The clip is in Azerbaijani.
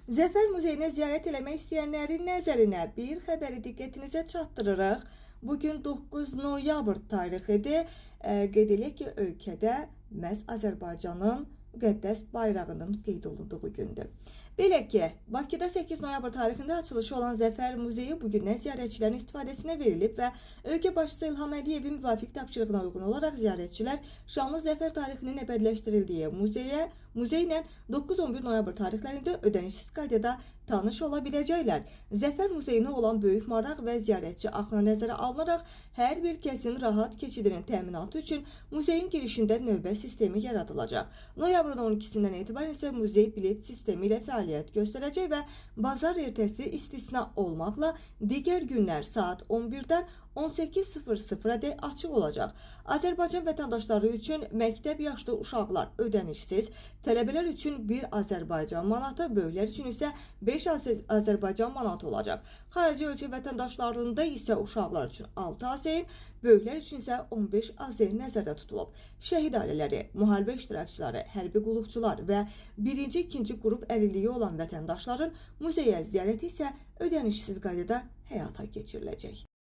Zəfər Muzeyinə ziyarət eləmək istəyənlərin nəzərinə bir xəbəri diqqətinizə çatdırırıq. Bugün 9 noyabr tarixidir. Qeyd edək ki, ölkədə məhz Azərbaycanın müqəddəs bayrağının qeyd olunduğu gündür. Belə ki, Bakıda 8 noyabr tarixində açılışı olan Zəfər Muzeyi bugündən ziyarətçilərin istifadəsinə verilib və ölkə başçısı İlham Əliyevin müvafiq tapşırığına uyğun olaraq ziyarətçilər şanlı zəfər tarixinin əbədiləşdirildiyi muzeylə 9-11 noyabr tarixlərində ödənişsiz qaydada tanış ola biləcəklər. Zəfər Muzeyinə olan böyük maraq və ziyarətçi axını nəzərə alınaraq hər bir kəsin rahat keçidinin təminatı üçün muzeyin girişində növbə sistemi yaradılacaq. Noyabrın 12-sindən etibarən isə muzey bilet sistemi ilə fəaliyyət göstərəcək və bazar ertəsi istisna olmaqla digər günlər saat 11-dən 18:00-dək açıq olacaq. Azərbaycan vətəndaşları üçün məktəb yaşlı uşaqlar ödənişsiz, tələbələr üçün 1 Azərbaycan manatı, böyüklər üçün isə 5 Azərbaycan manatı olacaq. Xarici ölkə vətəndaşlarında isə uşaqlar üçün 6 AZN, böyüklər üçün isə 15 AZN nəzərdə tutulub. Şəhid ailələri, müharibə iştirakçıları, hərbi qulluqçular və 1-ci, 2-ci qrup əlilliyi olan vətəndaşların muzeyə ziyarəti isə ödənişsiz qaydada həyata keçiriləcək.